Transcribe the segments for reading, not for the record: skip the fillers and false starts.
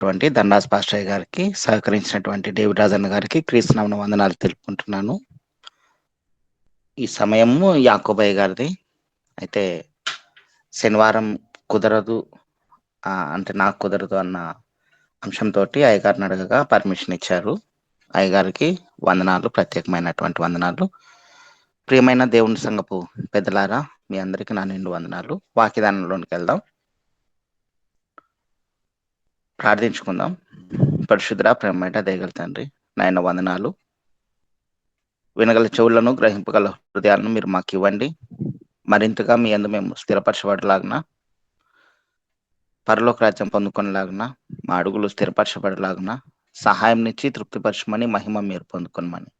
అటువంటి దండాస్ పాస్టయ్య గారికి, సహకరించినటువంటి డేవిడ్ రాజన్న గారికి క్రీస్తునామమున వందనాలు తెలుపుకుంటున్నాను. ఈ సమయము యాకోబయ్య గారిది. అయితే శనివారం కుదరదు, అంటే నాకు కుదరదు అన్న అంశంతో అయ్యగారిని అడగగా పర్మిషన్ ఇచ్చారు. అయ్యగారికి వందనాలు, ప్రత్యేకమైనటువంటి వందనాలు. ప్రియమైన దేవుని సంఘపు పెద్దలారా, మీ అందరికీ నా నిండు వందనాలు. వాక్యదానంలోనికి వెళ్దాం, ప్రార్థించుకుందాం. పరిశుద్ధుడా, ప్రేమమైన దయగల తండ్రి, నాయన వందనాలు. వినగల చెవులను, గ్రహింపగల హృదయాలను మీరు మాకు ఇవ్వండి. మరింతగా మీ యందు మేము స్థిరపరచబడలాగున, పరలోక రాజ్యం పొందుకొనలాగున, మా అడుగులు స్థిరపరచబడలాగున సహాయం ఇచ్చి తృప్తిపరచమని, మహిమ మీరు పొందుకొనమని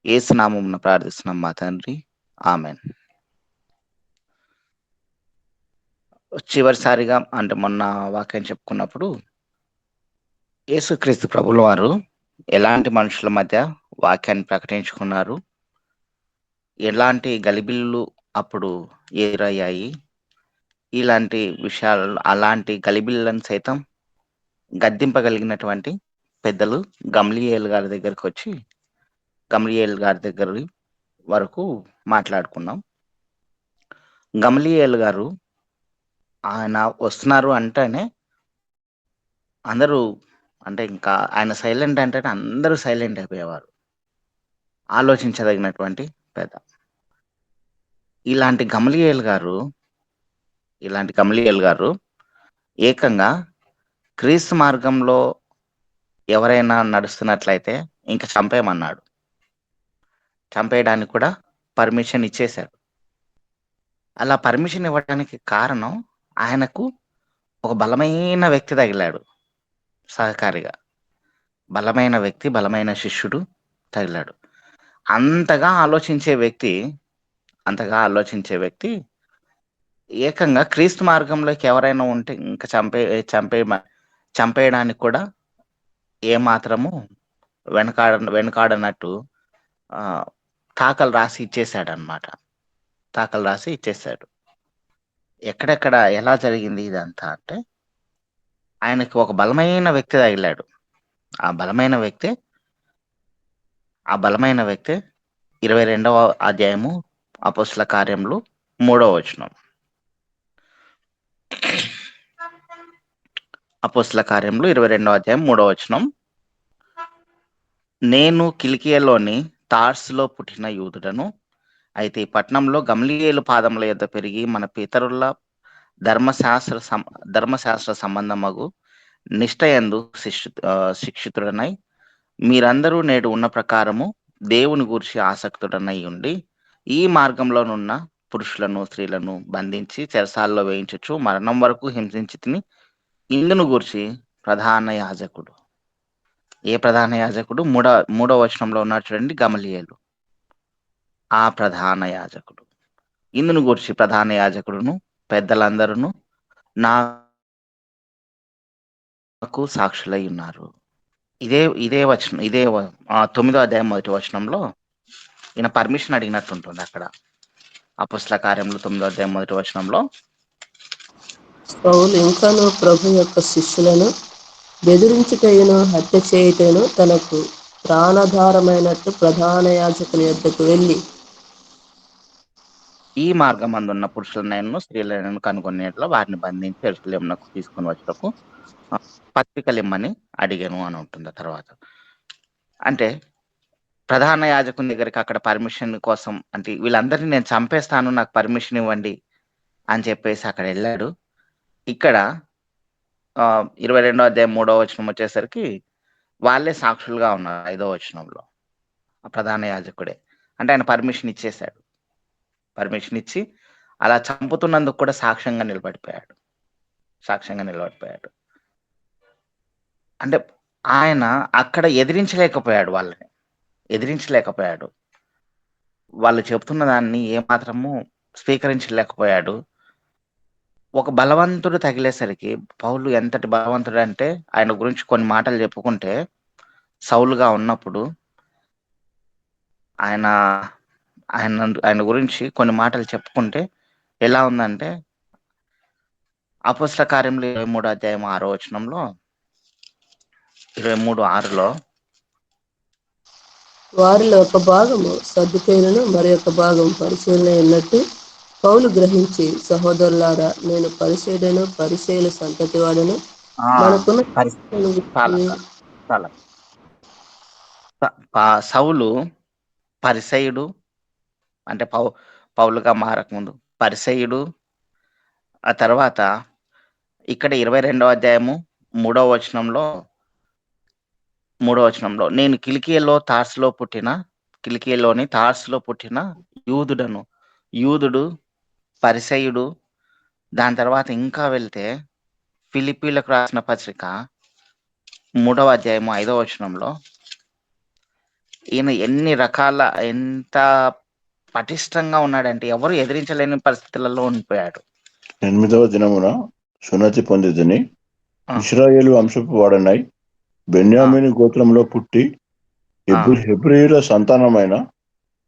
యేసు నామమున ప్రార్థిస్తున్నాం మా తండ్రి, ఆమెన్. చివరిసారిగా అంటే మొన్న వాక్యం చెప్పుకున్నప్పుడు యేసుక్రీస్తు ప్రభుల వారు ఎలాంటి మనుషుల మధ్య వాక్యాన్ని ప్రకటించుకున్నారు, ఎలాంటి గలిబిళ్ళు అప్పుడు ఎదురయ్యాయి, ఇలాంటి విషయాలు, అలాంటి గలిబిళ్ళను సైతం గద్దింపగలిగినటువంటి పెద్దలు గమ్లీయేల్ గారి దగ్గరికి వచ్చి గమ్లీయేల్ గారి దగ్గర వరకు మాట్లాడుకున్నాం. గమ్లీయేల్ గారు ఆయన వస్తున్నారు అంటేనే అందరూ, అంటే ఇంకా ఆయన సైలెంట్ అంటే అందరూ సైలెంట్ అయిపోయేవారు. ఆలోచించదగినటువంటి పెద్ద ఇలాంటి గమలీయేల్ గారు ఏకంగా క్రీస్తు మార్గంలో ఎవరైనా నడుస్తున్నట్లయితే ఇంకా చంపేయమన్నాడు. చంపేయడానికి కూడా పర్మిషన్ ఇచ్చేశాడు. అలా పర్మిషన్ ఇవ్వడానికి కారణం, ఆయనకు ఒక బలమైన వ్యక్తి తగిలాడు సహకారిగా. బలమైన వ్యక్తి, బలమైన శిష్యుడు తగిలాడు. అంతగా ఆలోచించే వ్యక్తి ఏకంగా క్రీస్తు మార్గంలోకి ఎవరైనా ఉంటే ఇంకా చంపేయడానికి కూడా ఏమాత్రము వెనకాడనట్టు తాకలు రాసి ఇచ్చేశాడు. ఎక్కడెక్కడ ఎలా జరిగింది ఇదంతా అంటే, ఆయనకు ఒక బలమైన వ్యక్తి తగిలాడు. ఆ బలమైన వ్యక్తి 22వ అధ్యాయము అపోస్తల కార్యములు 3వ వచనం. అపోస్తల కార్యములు 22వ అధ్యాయం 3వ వచనం. నేను కిలికియలోని తార్సులో పుట్టిన యూదుడను, అయితే ఈ పట్టణంలో గమ్లీయేలు పాదముల యొద్ద పెరిగి మన పితరుల ధర్మశాస్త్ర సంబంధమగు నిష్ఠయందు శిక్షితుడనై, మీరందరూ నేడు ఉన్న ప్రకారము దేవుని గూర్చి ఆసక్తుడనై ఉండి, ఈ మార్గంలోనున్న పురుషులను స్త్రీలను బంధించి చెరసాల్లో వేయించచ్చు మరణం వరకు హింసించి తిని, ఇందును గూర్చి ప్రధాన యాజకుడు, ఏ ప్రధాన యాజకుడు? మూడో వచనంలో ఉన్నాడు చూడండి, గమలీయేలు. ఆ ప్రధాన యాజకుడు, ఇందును గూర్చి ప్రధాన యాజకుడును పెద్దలందరూ నాకు సాక్షులై ఉన్నారు. ఇదే వచనం, 9వ అధ్యాయం 1వ వచనంలో ఈయన పర్మిషన్ అడిగినట్టుంటుంది. అక్కడ అపోస్తల కార్యములు 9వ అధ్యాయం 1వ వచనంలో, పౌలు ఇంకాను ప్రభు యొక్క శిష్యులను బెదిరించుటయును హత్య చేయుటను తనకు ప్రాణాధారమైనట్టు ప్రధాన యాజకుని యొద్దకు వెళ్ళి, ఈ మార్గమందున్న పురుషులనైనను స్త్రీలైనను కనుగొనేట్లో వారిని బంధించి యెరూషలేమునకు తీసుకుని వచ్చటకు పత్రికలిమ్మని అడిగాను అని ఉంటుంది. తర్వాత అంటే ప్రధాన యాజకుని దగ్గరికి అక్కడ పర్మిషన్ కోసం, అంటే వీళ్ళందరినీ నేను చంపేస్తాను, నాకు పర్మిషన్ ఇవ్వండి అని చెప్పేసి అక్కడ వెళ్ళాడు. ఇక్కడ 22వ అధ్యాయం 3వ వచనం వచ్చేసరికి వాళ్ళే సాక్షులుగా ఉన్నారు. 5వ వచనంలో ఆ ప్రధాన యాజకుడే, అంటే ఆయన పర్మిషన్ ఇచ్చేశాడు. పర్మిషన్ ఇచ్చి అలా చంపుతున్నందుకు కూడా సాక్ష్యంగా నిలబడిపోయాడు. అంటే ఆయన అక్కడ ఎదిరించలేకపోయాడు. వాళ్ళు చెప్తున్న దాన్ని ఏమాత్రము స్వీకరించలేకపోయాడు. ఒక బలవంతుడు తగిలేసరికి, పౌలు ఎంతటి బలవంతుడు అంటే, ఆయన గురించి కొన్ని మాటలు చెప్పుకుంటే, సౌలుగా ఉన్నప్పుడు ఆయన గురించి కొన్ని మాటలు చెప్పుకుంటే ఎలా ఉందంటే, అపోస్తల కార్యములు 23వ అధ్యాయం 6వ వచనంలో, 23:6లో వారిలో ఒక భాగము సద్దుకైనను మరి ఒక భాగం పరిశీలన ఉన్నట్టు పౌలు గ్రహించి, సహోదరులారా, నేను పరిసేయుడను పరిసేయుల సంతతి వాడను, ఆ మనకున్న పరి చాలా చాలా సౌలు పరిసయుడు, అంటే పౌలుగా మారకముందు పరిసయుడు. ఆ తర్వాత ఇక్కడ 22వ అధ్యాయము 3వ వచనంలో నేను కిలికియలోని తార్సులో పుట్టిన యూదుడను. యూదుడు, పరిసయుడు. దాని తర్వాత ఇంకా వెళ్తే ఫిలిప్పీలకు రాసిన పత్రిక 3వ అధ్యాయము 5వ వచనంలో ఈయన ఎంత పటిష్టంగా ఉన్నాడంటే ఎవరు ఎదిరించలేని పరిస్థితులలో ఉండిపోయాడు. 8వ దినమున సున్నతి పొందితిని, ఆ, ఇశ్రాయేలు వంశపు వాడనై, బెన్యామీను గోత్రంలో పుట్టి, ఆ, హెబ్రీయుల సంతానమైన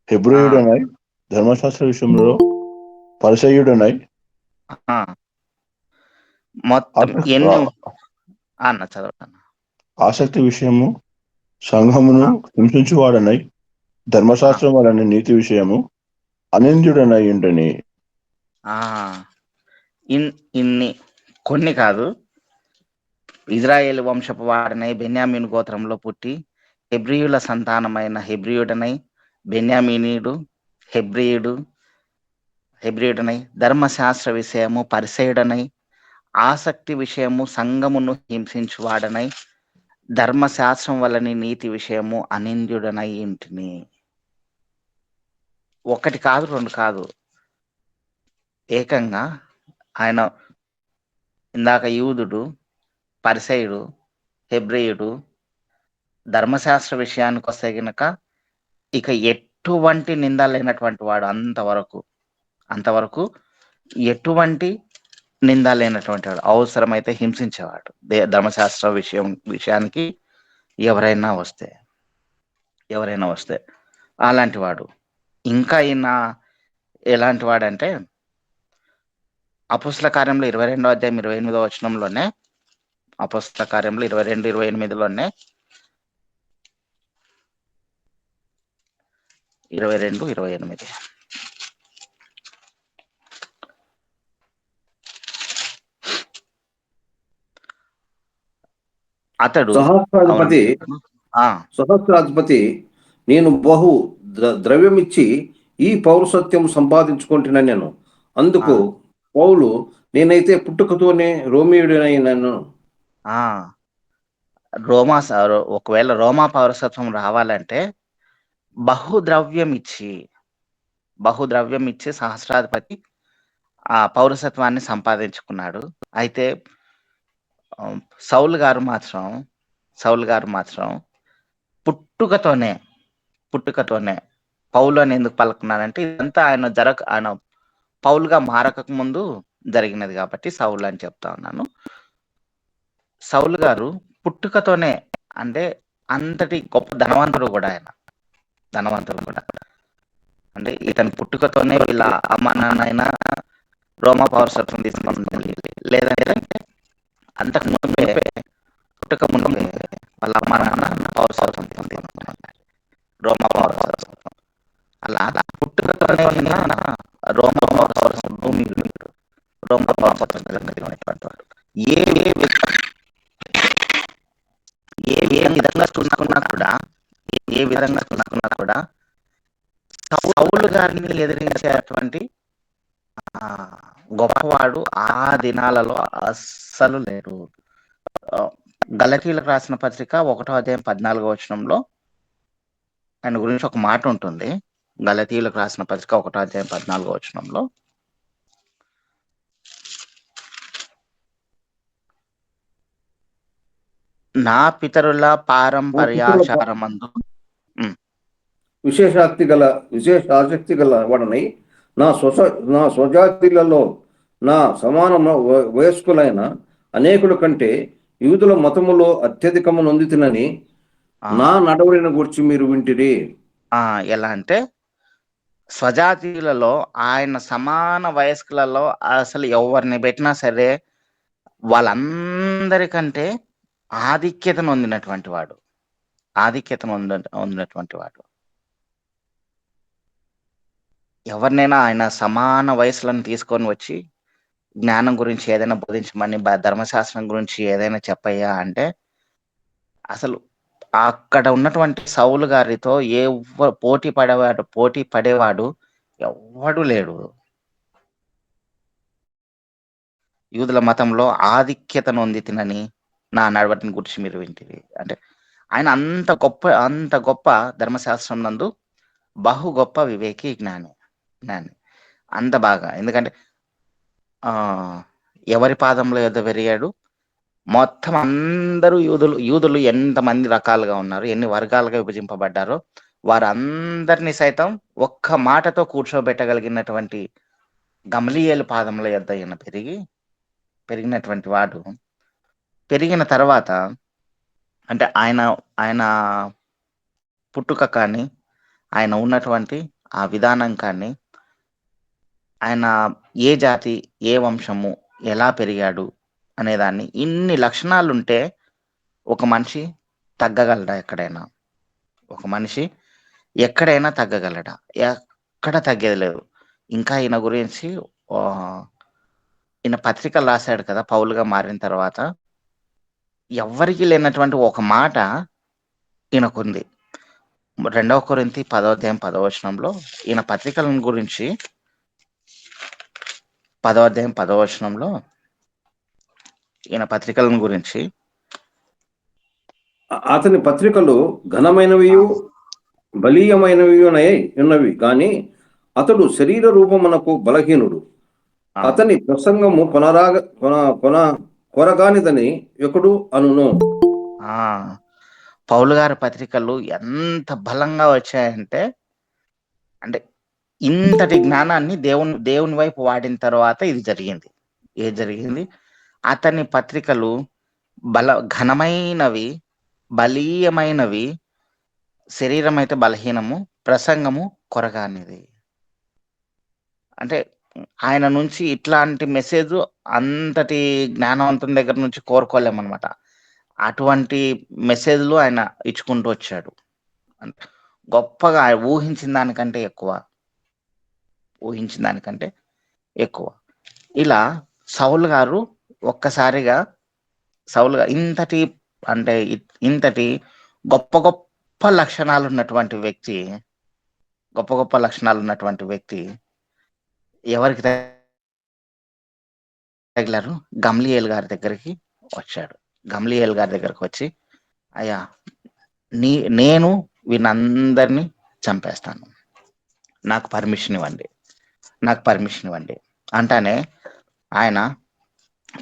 హెబ్రీయుడనై, ధర్మశాస్త్ర విషయంలో పరిసయ్యుడనై, ఆ. మొత్తం ఎన్ని అన్న చదవటన్నా. ఆసక్తి విషయము సంఘమును హింసించువాడనై, ధర్మశాస్త్రం వలన నీతి విషయము అనింద్యుడనై ఉండని. ఇన్ని కొన్ని కాదు. ఇజ్రాయేల్ వంశపు వాడనై బెన్యామీను గోత్రంలో పుట్టి హెబ్రీయుల సంతానమైన హెబ్రీయుడనై, బెన్యామీనీయుడు, హెబ్రీయుడనై, ధర్మశాస్త్ర విషయము పరిసయుడనై, ఆసక్తి విషయము సంఘమును హింసించువాడనై, ధర్మశాస్త్రం వలని నీతి విషయము అనింద్యుడనై ఇంటిని. ఒకటి కాదు, రెండు కాదు, ఏకంగా ఆయన ఇందాక యూదుడు, పరిసయుడు, హెబ్రీయుడు, ధర్మశాస్త్ర విషయానికి వస్తే గనక ఇక ఎటువంటి నింద లేనటువంటి వాడు. అంతవరకు ఎటువంటి నింద లేనటువంటి వాడు. అవసరమైతే హింసించేవాడు ధర్మశాస్త్ర విషయానికి ఎవరైనా వస్తే అలాంటి వాడు. ఇంకా ఈయన ఎలాంటి వాడంటే అపోస్తల కార్యంలో 22వ అధ్యాయం 28వ వచనంలోనే, అపోస్తల కార్యంలో 22:28లోనే 22:28 అతడు సహస్రాధిపతి నేను బహు ద్రవ్యమిచ్చి ఈ పౌరసత్యం సంపాదించుకుంటున్నా నేను. అందుకు పౌలు, నేనైతే పుట్టుకతోనే రోమియుడినైనాను. ఒకవేళ రోమా పౌరసత్వం రావాలంటే బహుద్రవ్యం ఇచ్చి సహస్రాధిపతి ఆ పౌరసత్వాన్ని సంపాదించుకున్నాడు. అయితే సౌలు గారు మాత్రం పుట్టుకతోనే పౌలు అని ఎందుకు పలుకున్నాడంటే ఇదంతా ఆయన పౌలుగా మారక ముందు జరిగినది కాబట్టి సౌలు అని చెప్తా ఉన్నాను. సౌలు గారు పుట్టుకతోనే, అంటే అంతటి గొప్ప ధనవంతుడు కూడా అంటే ఇతని పుట్టుకతోనే వీళ్ళ అమ్మ నాన్న రోమా పౌరసత్వం తీసుకుంటుంది. లేదంటే అంతకు ముందే పుట్టుక ముందే వాళ్ళ అమ్మ నాన్న పౌరసత్వం తీసుకుంటున్నారు, రోమా పౌరసత్వం. అలా పుట్టుకతోనే రోమా పౌరసత్వం కలిగినటువంటి వాడు. ఏ విధంగా చూసుకున్నా కూడా సౌలు గారిని ఎదిరించేటువంటి గొప్పవాడు ఆ దినాలలో అస్సలు లేరు. గలతీయులకు రాసిన పత్రిక 1వ అధ్యాయం 14వ వచనంలో ఆయన గురించి ఒక మాట ఉంటుంది. గలతీయులకు రాసిన పత్రిక 1వ అధ్యాయం 14వ వచనంలో, నా పితరుల పారంపర్యాచారమందు విశేషాసక్తి గల వాడనై, నా స్వజాతిలలో నా సమాన వయస్కులైన అనేకుల కంటే యూదుల మతములో అత్యధికము నొందితినని నా నడవడిని గురించి మీరు వింటిరి. ఎలా అంటే స్వజాతీయులలో ఆయన సమాన వయస్కులలో అసలు ఎవరిని పెట్టినా సరే వాళ్ళందరికంటే ఆధిక్యతను పొందినటువంటి వాడు, పొందినటువంటి వాడు. ఎవరినైనా ఆయన సమాన వయసులను తీసుకొని వచ్చి జ్ఞానం గురించి ఏదైనా బోధించమని, ధర్మశాస్త్రం గురించి ఏదైనా చెప్పయ్యా అంటే అసలు అక్కడ ఉన్నటువంటి సౌలు గారితో పోటీ పడేవాడు ఎవ్వడు లేడు. యూదుల మతంలో ఆధిక్యతను పొందితినని నా నడవడిని గురించి మీరు వింటిరి. అంటే ఆయన అంత గొప్ప ధర్మశాస్త్రం నందు బహు గొప్ప వివేకి, జ్ఞాని. అంత బాగా. ఎందుకంటే ఎవరి పాదంలో యొద్ద పెరిగాడు? మొత్తం అందరూ యూదులు ఎంతమంది రకాలుగా ఉన్నారు, ఎన్ని వర్గాలుగా విభజింపబడ్డారో వారందరినీ సైతం ఒక్క మాటతో కూర్చోబెట్టగలిగినటువంటి గమలీయేలు పాదముల యొద్ద ఈయన పెరిగినటువంటి వాడు. పెరిగిన తర్వాత అంటే ఆయన పుట్టుక కానీ, ఆయన ఉన్నటువంటి ఆ విధానం కానీ, ఆయన ఏ జాతి, ఏ వంశము, ఎలా పెరిగాడు అనేదాన్ని, ఇన్ని లక్షణాలుంటే ఒక మనిషి తగ్గగలడా? ఒక మనిషి ఎక్కడైనా తగ్గగలడా? ఎక్కడ తగ్గేది లేదు. ఇంకా ఈయన గురించి ఈయన పత్రికలు రాశాడు కదా పౌలుగా మారిన తర్వాత. ఎవ్వరికి లేనటువంటి ఒక మాట ఈయనకుంది. 2 కొరింథీ 10వ అధ్యాయం 10వ వచనంలో ఈయన పత్రికలను గురించి 10వ అధ్యాయం 10వ వచనంలో ఈయన పత్రికలను గురించి అతని పత్రికలు ఘనమైనవియు బలీయమైనవి ఉన్నవి కానీ అతడు శరీర రూపమునకు బలహీనుడు. అతని ప్రసంగము కొరగానిదని ఒకడు అనును. పౌలు గారి పత్రికలు ఎంత బలంగా వచ్చాయంటే, అంటే ఇంతటి జ్ఞానాన్ని దేవుని వైపు వాడిన తర్వాత ఇది జరిగింది. ఏది జరిగింది? అతని పత్రికలు ఘనమైనవి, బలీయమైనవి, శరీరం అయితే బలహీనము, ప్రసంగము కొరగానిది. అంటే ఆయన నుంచి ఇట్లాంటి మెసేజ్ అంతటి జ్ఞానవంతుని దగ్గర నుంచి కోరుకోలేమన్నమాట. అటువంటి మెసేజ్లు ఆయన ఇచ్చుకుంటూ వచ్చాడు. గొప్పగా ఊహించిన దానికంటే ఎక్కువ. ఇలా సౌలు గారు ఒక్కసారిగా ఇంతటి గొప్ప లక్షణాలు ఉన్నటువంటి వ్యక్తి ఎవరికి తగిలారు? గమలీయేలు గారి దగ్గరికి వచ్చాడు. గమలీయేలు గారి దగ్గరకు వచ్చి, అయ్యా నేను వీళ్ళందరినీ చంపేస్తాను, నాకు పర్మిషన్ ఇవ్వండి అంటానే ఆయన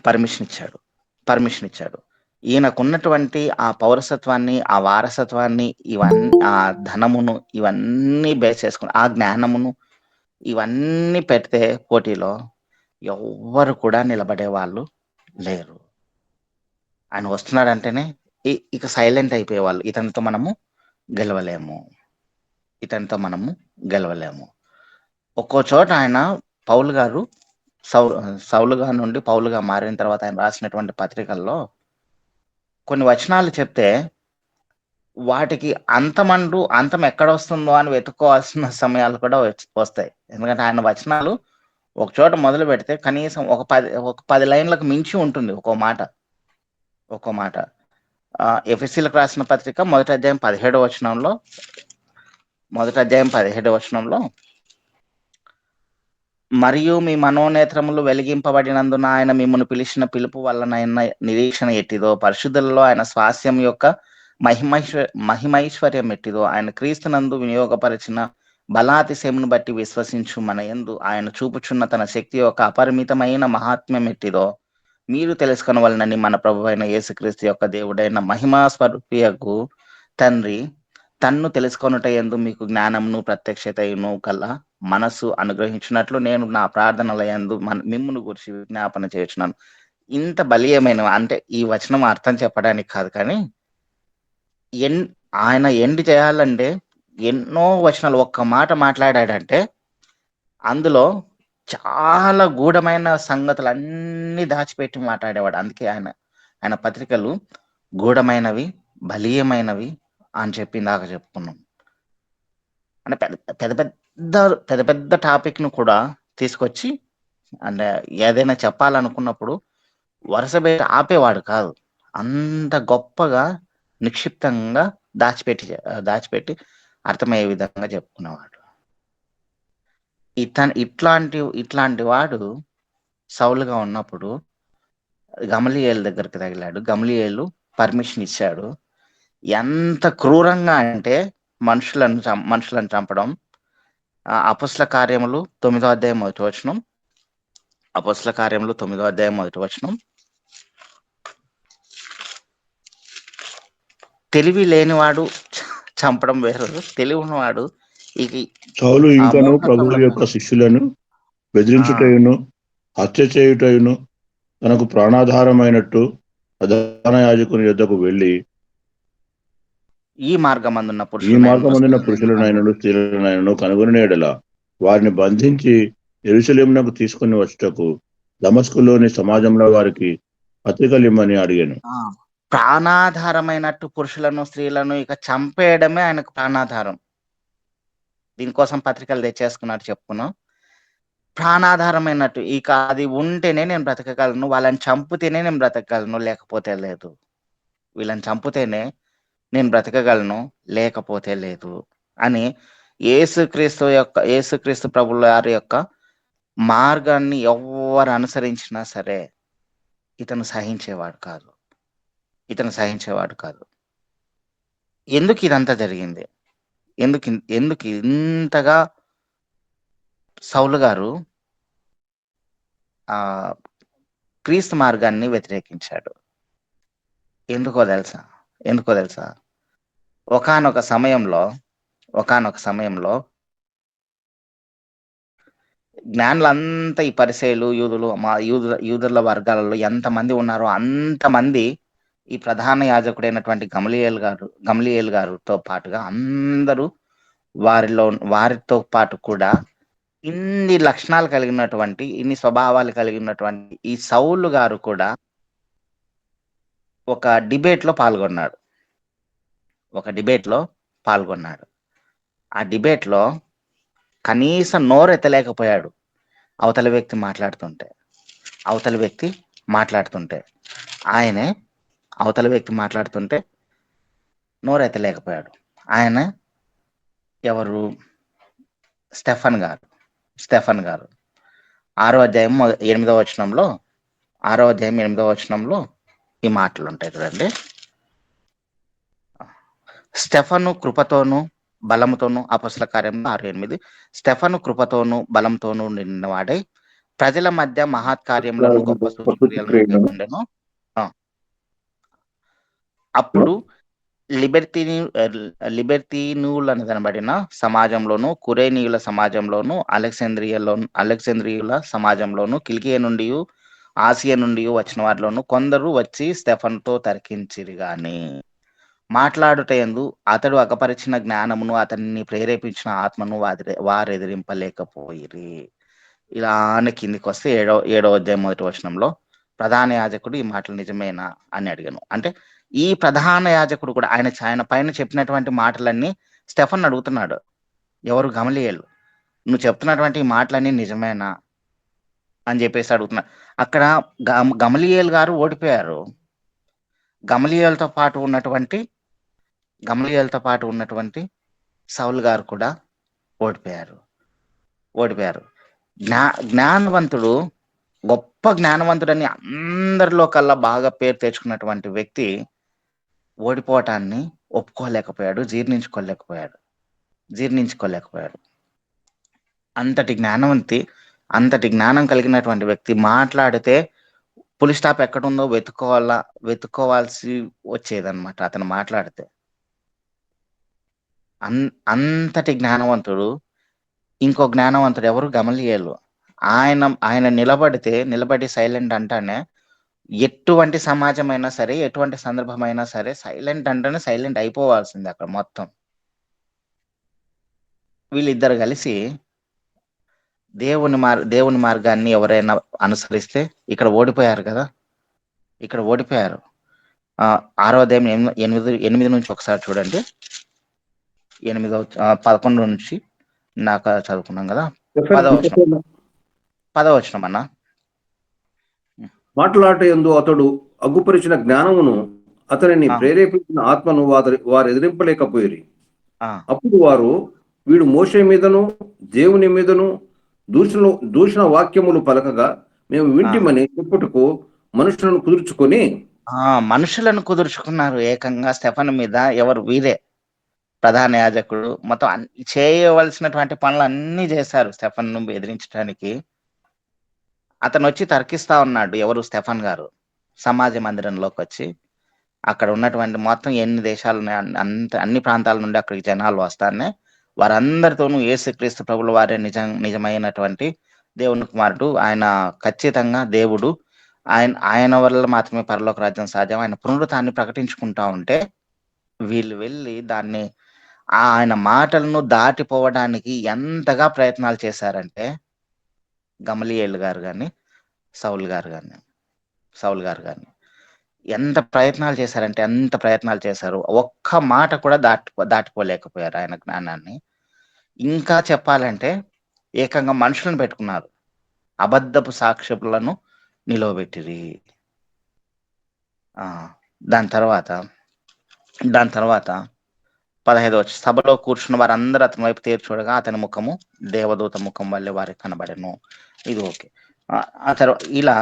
పర్మిషన్ ఇచ్చాడు. ఈయనకున్నటువంటి ఆ పౌరసత్వాన్ని, ఆ వారసత్వాన్ని, ఆ ధనమును, ఇవన్నీ బేస్ చేసుకుని, ఆ జ్ఞానమును ఇవన్నీ పెడితే పోటీలో ఎవ్వరు కూడా నిలబడే వాళ్ళు లేరు. ఆయన వస్తున్నాడంటేనే ఇక సైలెంట్ అయిపోయేవాళ్ళు. ఇతనితో మనము గెలవలేము. ఒక్కో చోట ఆయన సౌలుగా నుండి పౌలుగా మారిన తర్వాత ఆయన రాసినటువంటి పత్రికల్లో కొన్ని వచనాలు చెప్తే వాటికి అంతం ఎక్కడ వస్తుందో అని వెతుక్కోవాల్సిన సమయాలు కూడా వస్తాయి. ఎందుకంటే ఆయన వచనాలు ఒక చోట మొదలు పెడితే కనీసం ఒక 10 లైన్లకు మించి ఉంటుంది ఒక్కో మాట. ఎఫెసీలకు రాసిన పత్రిక 1వ అధ్యాయం 17వ వచనంలో మరియు మీ మనోనేత్రములు వెలిగింపబడినందున ఆయన మిమ్మల్ని పిలిచిన పిలుపు వలన నిరీక్షణ ఎట్టిదో, పరిశుద్ధులలో ఆయన స్వాస్యం యొక్క మహిమైశ్వర్యం ఎట్టిదో, ఆయన క్రీస్తునందు వినియోగపరిచిన బలాతిశయమును బట్టి విశ్వసించు మన యందు ఆయన చూపుచున్న తన శక్తి యొక్క అపరిమితమైన మహాత్మ్యం ఎట్టిదో మీరు తెలుసుకొనవలనని మన ప్రభువైన యేసుక్రీస్తు యొక్క దేవుడైన మహిమా స్వరూపియగు తండ్రి తన్ను తెలుసుకొనుట యందు మీకు జ్ఞానమును ప్రత్యక్షతయును కల మనస్సు అనుగ్రహించినట్లు నేను నా ప్రార్థనల యందు మిమ్మును గురించి విజ్ఞాపన చేస్తున్నాను. ఇంత బలీయమైన, అంటే ఈ వచనం అర్థం చెప్పడానికి కాదు, కానీ ఆయన ఎండ్ చేయాలంటే ఎన్నో వచనాలు ఒక్క మాట మాట్లాడాడంటే అందులో చాలా గూఢమైన సంగతులు అన్ని దాచిపెట్టి మాట్లాడేవాడు. అందుకే ఆయన పత్రికలు గూఢమైనవి, బలీయమైనవి అని చెప్పి ఇందాక చెప్పుకున్నాం. అంటే పెద్ద పెద్ద పెద్ద పెద్ద టాపిక్ ను కూడా తీసుకొచ్చి అంటే ఏదైనా చెప్పాలనుకున్నప్పుడు వరుస పెట్టి ఆపేవాడు కాదు. అంత గొప్పగా నిక్షిప్తంగా దాచిపెట్టి అర్థమయ్యే విధంగా చెప్పుకునేవాడు. ఇట్లాంటి వాడు సౌలుగా ఉన్నప్పుడు గమలీయేలు దగ్గరికి తగిలాడు. గమలీయేలు పర్మిషన్ ఇచ్చాడు. ఎంత క్రూరంగా అంటే మనుషులను చంపడం. అపొస్తల కార్యములు 9వ అధ్యాయం 1వ వచనం. అపొస్తల కార్యములు 9వ అధ్యాయం 1వ వచనం. తెలివి లేనివాడు చంపడం వేరు, తెలివి ఉన్నవాడు సౌలు ఇంకను ప్రభువు యొక్క శిష్యులను బెదిరించుటయును, హత్య చేయుటయును, తనకు ప్రాణాధారమైనట్టు ప్రధాన యాజకుని యొద్దకు వెళ్ళి ఈ మార్గమందున్న పురుషులనైనను స్త్రీలనైనను కనుగొని ఎడల వారిని బంధించి యెరూషలేమునకు తీసుకుని వచ్చుటకు దమస్కులోని సమాజంలో వారికి పత్రికలు ఇమ్మని అడిగాను. ప్రాణాధారమైనట్టు పురుషులను స్త్రీలను ఇక చంపేయడమే ఆయనకు ప్రాణాధారం. దీనికోసం పత్రికలు తెచ్చేసుకున్నట్టు చెప్పుకున్నాం. ప్రాణాధారమైనట్టు ఇక అది ఉంటేనే నేను బ్రతకగలను, వాళ్ళని చంపితేనే నేను బ్రతకగలను, లేకపోతే లేదు. వీళ్ళని చంపితేనే నేను బ్రతకగలను, లేకపోతే లేదు అని యేసుక్రీస్తు ప్రభుల వారి యొక్క మార్గాన్ని ఎవరు అనుసరించినా సరే ఇతను సహించేవాడు కాదు. ఎందుకు ఇదంతా జరిగింది? ఎందుకు ఇంతగా సౌలు గారు క్రీస్తు మార్గాన్ని వ్యతిరేకించాడు? ఎందుకో తెలుసా? ఒకానొక సమయంలో జ్ఞానులంతా ఈ పరిసయ్యులు, యూదుల వర్గాలలో ఎంతమంది ఉన్నారో అంతమంది ఈ ప్రధాన యాజకుడైనటువంటి గమలీయేలు గారితో పాటుగా అందరూ వారితో పాటు కూడా ఇన్ని లక్షణాలు కలిగినటువంటి, ఇన్ని స్వభావాలు కలిగినటువంటి ఈ సౌలు గారు కూడా ఒక డిబేట్ లో పాల్గొన్నాడు. ఆ డిబేట్ లో కనీసం నోరెత్తలేకపోయాడు. అవతల వ్యక్తి మాట్లాడుతుంటే నోరెత్తలేకపోయాడు. ఆయన ఎవరు? స్టెఫన్ గారు 6వ అధ్యాయం 8వ వచనంలో ఈ మాటలు ఉంటాయి చూడండి. స్టెఫను కృపతోను బలముతోను, అపొస్తల కార్యంలో 6:8, స్టెఫను కృపతోను బలంతోను నిండినవాడై ప్రజల మధ్య మహత్కార్యములను గొప్ప సూచక్రియలను ఉండెను. అప్పుడు లిబెర్తీనులను కనబడిన సమాజంలోను, కురేనీయుల సమాజంలోను, అలెగ్జాంద్రియుల సమాజంలోను, కిలికియ నుండి ఆసియా నుండి వచ్చిన వారిలోను కొందరు వచ్చి స్టెఫనుతో తర్కించిరి గాని మాట్లాడుటయందు అతడు అగపరిచిన జ్ఞానమును, అతన్ని ప్రేరేపించిన ఆత్మను వారెదిరింపలేకపోయిరి. ఇలానే కిందికి వస్తే 7వ అధ్యాయం 1వ వచనంలో ప్రధాన యాజకుడు ఈ మాటలు నిజమేనా అని అడిగాను. అంటే ఈ ప్రధాన యాజకుడు కూడా ఆయన పైన చెప్పినటువంటి మాటలన్నీ స్టెఫన్ అడుగుతున్నాడు. ఎవరు? గమలీయేలు. నువ్వు చెప్తున్నటువంటి ఈ మాటలన్నీ నిజమేనా అని చెప్పేసి అడుగుతున్నాడు. అక్కడ గమలీయేలు గారు ఓడిపోయారు. గమలీయేలుతో పాటు ఉన్నటువంటి సౌలు గారు కూడా ఓడిపోయారు. జ్ఞానవంతుడు, గొప్ప జ్ఞానవంతుడని అందరిలో కల్లా బాగా పేరు తెచ్చుకున్నటువంటి వ్యక్తి ఓడిపోవటాన్ని ఒప్పుకోలేకపోయాడు, జీర్ణించుకోలేకపోయాడు. అంతటి జ్ఞానం కలిగినటువంటి వ్యక్తి మాట్లాడితే పులి స్టాప్ ఎక్కడుందో వెతుక్కోవాల్సి వచ్చేదన్నమాట అతను మాట్లాడితే. అంతటి జ్ఞానవంతుడు. ఇంకో జ్ఞానవంతుడు ఎవరు? గమలీయేలు. ఆయన నిలబడి సైలెంట్ అంటానే ఎటువంటి సమాజమైనా సరే, ఎటువంటి సందర్భమైనా సరే సైలెంట్ అంటేనే సైలెంట్ అయిపోవాల్సింది అక్కడ మొత్తం. వీళ్ళిద్దరు కలిసి దేవుని మార్గాన్ని ఎవరైనా అనుసరిస్తే ఇక్కడ ఓడిపోయారు. 6వ అధ్యాయం 8 నుంచి ఒకసారి చూడండి. 11 నుంచి నాకు చదువుకున్నాం కదా. 10వ వచనం అన్న. మాట్లాడేందు అతడు అగ్గుపరిచిన జ్ఞానమును అతనిని ప్రేరేపించిన ఆత్మను వారు ఎదిరింపలేకపోయి. అప్పుడు వారు, వీడు మోషే మీదను దేవుని మీదను దూషణ వాక్యములు పలకగా మేము వింటిమని చెప్పుటకు మనుషులను కుదుర్చుకున్నారు ఏకంగా స్టెఫన్ మీద. ఎవరు? వీరే ప్రధాన యాజకుడు. మొత్తం చేయవలసినటువంటి పనులు అన్ని చేశారు స్టెఫన్ ను ఎదిరించడానికి. అతను వచ్చి తర్కిస్తా ఉన్నాడు. ఎవరు? స్టెఫన్ గారు సమాజ మందిరంలోకి వచ్చి అక్కడ ఉన్నటువంటి మొత్తం ఎన్ని దేశాలు అన్ని ప్రాంతాల నుండి అక్కడికి జనాలు వస్తానే వారందరితోనూ యేసుక్రీస్తు ప్రభుల వారే నిజమైనటువంటి దేవుని కుమారుడు, ఆయన ఖచ్చితంగా దేవుడు, ఆయన వల్ల మాత్రమే పరలోక రాజ్యం సాధ్యం, ఆయన పునరుత్థాన్ని ప్రకటించుకుంటా ఉంటే వీళ్ళు వెళ్ళి దాన్ని ఆయన మాటలను దాటిపోవడానికి ఎంతగా ప్రయత్నాలు చేశారంటే గమలీయేలు గారు కానీ సౌలు గారు కానీ ఎంత ప్రయత్నాలు చేశారంటే అంత ప్రయత్నాలు చేశారు. ఒక్క మాట కూడా దాటిపోలేకపోయారు ఆయన జ్ఞానాన్ని. ఇంకా చెప్పాలంటే ఏకంగా మనుషులను పెట్టుకున్నారు, అబద్ధపు సాక్షులను నిలవబెట్టిరి. దాని తర్వాత 15వ సభలో కూర్చున్న వారందరూ అతని వైపు తేరు చూడగా అతని ముఖము దేవదూత ముఖం వల్లే వారికి కనబడెను. ఇది ఓకే. ఆ తర్వాత ఇలా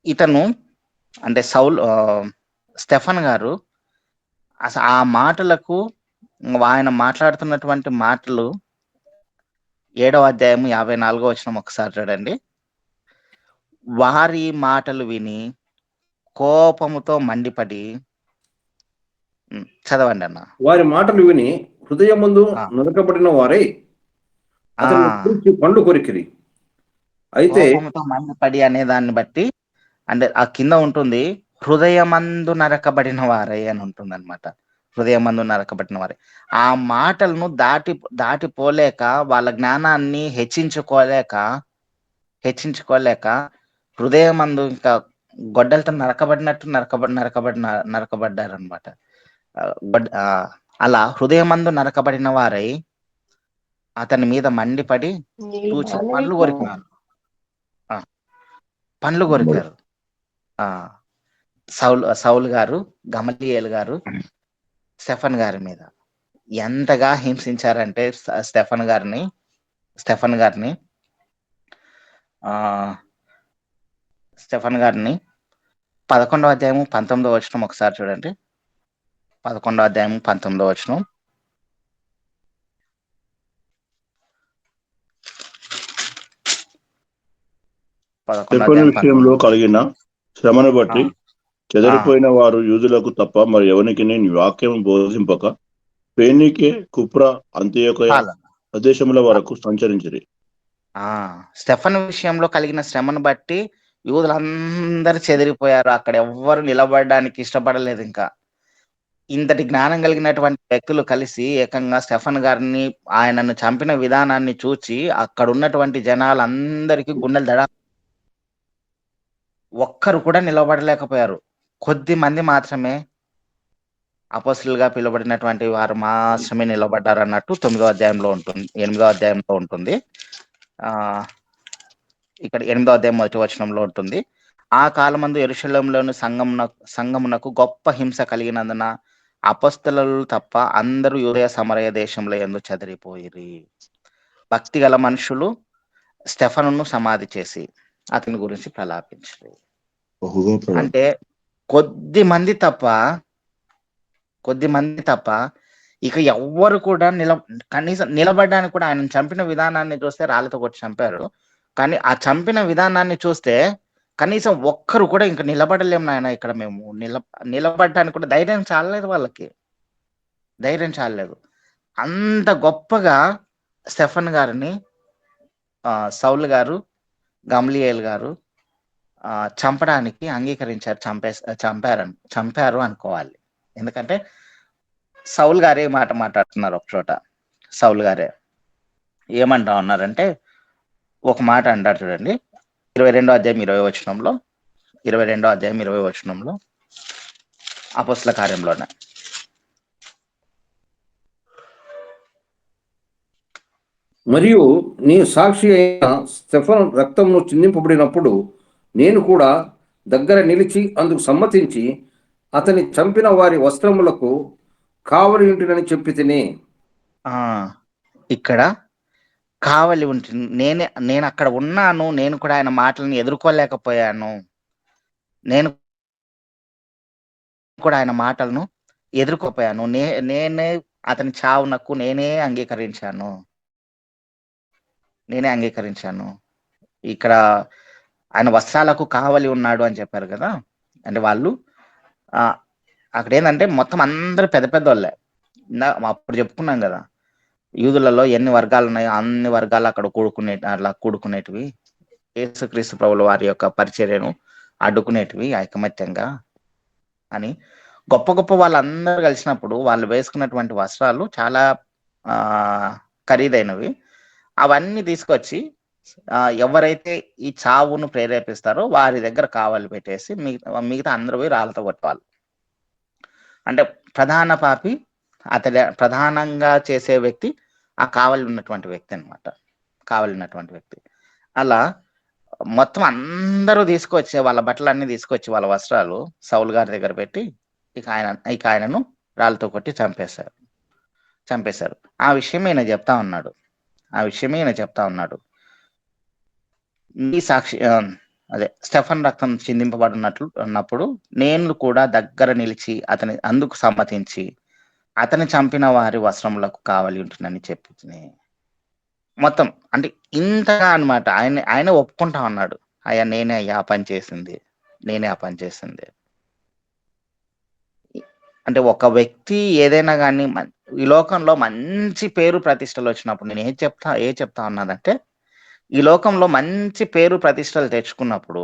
ఇతను అంటే స్టెఫన్ గారు అసలు ఆ మాటలకు ఆయన మాట్లాడుతున్నటువంటి మాటలు 7వ అధ్యాయం 54వ వచనం ఒకసారి చూడండి. వారి మాటలు విని కోపముతో మండిపడి, చదవండి అన్న. వారి మాటలు విని హృదయమందు నరకబడిన వారై అతన్ని పండు కొరికిరి. అయితే కోపముతో మండిపడి అనే దాన్ని బట్టి అంటే ఆ కింద ఉంటుంది హృదయమందు నరకబడిన వారై అని ఉంటుంది అనమాట. హృదయమందు నరకబడిన వారే ఆ మాటలను దాటిపోలేక వాళ్ళ జ్ఞానాన్ని హెచ్చించుకోలేక హృదయమందు ఇంకా గొడ్డలతో నరకబడినట్టు నరకబడ్డారు అనమాట. అలా హృదయమందు నరకబడిన వారై అతని మీద మండిపడి చూచి పండ్లు కొరికారు. సౌలు గారు, గమలీయేలు గారు స్టెఫన్ గారి మీద ఎంతగా హింసించారంటే స్టెఫన్ గారిని 11వ అధ్యాయం 19వ వచనం ఒకసారి చూడండి. 11వ అధ్యాయం 19వ వచనం. విషయంలో కలిగిన శ్రమను బట్టి చెదరిపోయిన వారు యూదులకు తప్ప మరి ఎవరికి నీ వాక్యం బోధింపక ఫేనీకే, కుప్ర, అంత్యోకయ ప్రదేశముల వరకు సంచరించిరి. స్టెఫన్ విషయంలో కలిగిన శ్రమను బట్టి యూదులందరూ చెదిరిపోయారు. అక్కడ ఎవ్వరు నిలబడడానికి ఇష్టపడలేదు. ఇంకా ఇంతటి జ్ఞానం కలిగినటువంటి వ్యక్తులు కలిసి ఏకంగా స్టెఫన్ గారిని, ఆయనను చంపిన విధానాన్ని చూచి అక్కడ ఉన్నటువంటి జనాలందరికీ గుండెలు దడ, ఒక్కరు కూడా నిలబడలేకపోయారు. కొద్ది మంది మాత్రమే అపోస్తలుగా పిలువబడినటువంటి వారు మాత్రమే నిలబడ్డారు అన్నట్టు 9వ అధ్యాయంలో ఉంటుంది, 8వ అధ్యాయంలో ఉంటుంది. ఇక్కడ 8వ అధ్యాయం 1వ వచనంలో ఉంటుంది. ఆ కాలమందు యెరూషలేములోని సంగమునకు గొప్ప హింస కలిగినందున అపోస్తలులు తప్ప అందరూ యూదయ సమరయ దేశంలో యందు చెదిరిపోయిరి. భక్తి గల మనుషులు స్టెఫనును సమాధి చేసి అతని గురించి ప్రలాపించారు. అంటే కొద్ది మంది తప్ప ఇక ఎవ్వరు కూడా కనీసం నిలబడడానికి కూడా, ఆయన చంపిన విధానాన్ని చూస్తే రాళ్ళతో కొట్టి చంపారు, కానీ ఆ చంపిన విధానాన్ని చూస్తే కనీసం ఒక్కరు కూడా ఇంకా నిలబడలేము నాయన, ఇక్కడ మేము నిలబడటానికి కూడా ధైర్యం చాలలేదు, వాళ్ళకి ధైర్యం చాలలేదు. అంత గొప్పగా స్టెఫన్ గారిని సౌలు గారు, గమలీయేలు గారు చంపడానికి అంగీకరించారు, చంపారు అనుకోవాలి. ఎందుకంటే సౌలు గారే మాట మాట్లాడుతున్నారు ఒక చోట. సౌలు గారే ఏమంటా ఉన్నారంటే ఒక మాట అంటారు చూడండి, 22వ అధ్యాయం 20వ వచనంలో, 22వ అధ్యాయం 20వ వచనంలో, అపొస్తల కార్యంలోనే. మరియు నీ సాక్షి అయిన స్టెఫను రక్తమును చిందింపబడినప్పుడు నేను కూడా దగ్గర నిలిచి అందుకు సమ్మతించి అతని చంపిన వారి వస్త్రములకు కావలి ఉంటునని చెప్పి తిని. ఇక్కడ కావలి ఉంటుంది. నేను అక్కడ ఉన్నాను. నేను కూడా ఆయన మాటలను ఎదుర్కోలేకపోయాను. నేను కూడా ఆయన మాటలను ఎదుర్కోపోయాను. నేనే అతని చావునకు నేనే అంగీకరించాను. ఇక్కడ ఆయన వస్త్రాలకు కావలి ఉన్నాడు అని చెప్పారు కదా. అంటే వాళ్ళు అక్కడ ఏంటంటే మొత్తం అందరూ పెద్ద పెద్ద వాళ్ళే. అప్పుడు చెప్పుకున్నాం కదా, యూదులలో ఎన్ని వర్గాలు ఉన్నాయో అన్ని వర్గాలు అక్కడ కూడుకునేటివి, యేసుక్రీస్తు ప్రభుల వారి యొక్క పరిచర్యను అడ్డుకునేటివి ఐకమత్యంగా అని. గొప్ప గొప్ప వాళ్ళందరూ కలిసినప్పుడు వాళ్ళు వేసుకున్నటువంటి వస్త్రాలు చాలా ఖరీదైనవి. అవన్నీ తీసుకొచ్చి ఎవరైతే ఈ చావును ప్రేరేపిస్తారో వారి దగ్గర కావాలి పెట్టేసి మిగతా అందరూ పోయి రాళ్ళతో కొట్టవాలి. అంటే ప్రధాన పాపి, ప్రధానంగా చేసే వ్యక్తి ఆ కావలి ఉన్నటువంటి వ్యక్తి అనమాట. అలా మొత్తం అందరూ తీసుకొచ్చి వాళ్ళ బట్టలన్నీ తీసుకొచ్చి వాళ్ళ వస్త్రాలు సౌలు గారి దగ్గర పెట్టి ఇక ఆయనను రాళ్ళతో కొట్టి చంపేశారు. ఆ విషయం ఈయన చెప్తా ఉన్నాడు. నీ సాక్షి స్టెఫన్ రక్తం చిందింపబడినప్పుడు నేను కూడా దగ్గర నిలిచి అందుకు సమ్మతించి అతని చంపిన వారి వస్త్రములకు కావలి ఉంటుందని చెప్పి మొత్తం అంటే ఇంతగా అనమాట. ఆయన ఒప్పుకుంటా ఉన్నాడు, అయ్యా నేనే ఆ పని చేసింది. అంటే ఒక వ్యక్తి ఏదైనా కానీ ఈ లోకంలో మంచి పేరు ప్రతిష్టలు వచ్చినప్పుడు నేను చెప్తా ఉన్నానంటే, ఈ లోకంలో మంచి పేరు ప్రతిష్టలు తెచ్చుకున్నప్పుడు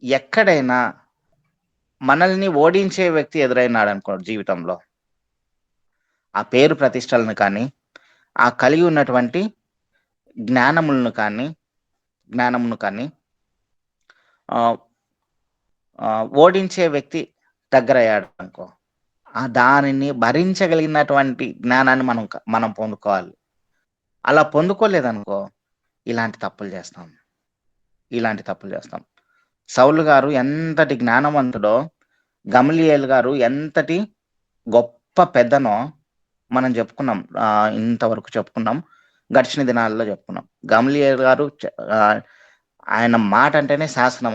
ఎక్కడైనా మనల్ని ఓడించే వ్యక్తి ఎదురైనాడు అనుకో జీవితంలో, ఆ పేరు ప్రతిష్టలను కానీ ఆ కలిగి ఉన్నటువంటి జ్ఞానమును కానీ ఓడించే వ్యక్తి దగ్గర అయ్యాడు అనుకో, దానిని భరించగలిగినటువంటి జ్ఞానాన్ని మనం పొందుకోవాలి. అలా పొందుకోలేదనుకో ఇలాంటి తప్పులు చేస్తాం. సౌలు గారు ఎంతటి జ్ఞానవంతుడో, గమలీయేలు గారు ఎంతటి గొప్ప పెద్దనో మనం చెప్పుకున్నాం. ఇంతవరకు చెప్పుకున్నాం, గడిచిన దినాల్లో చెప్పుకున్నాం. గమలీయేలు గారు ఆయన మాట అంటేనే శాసనం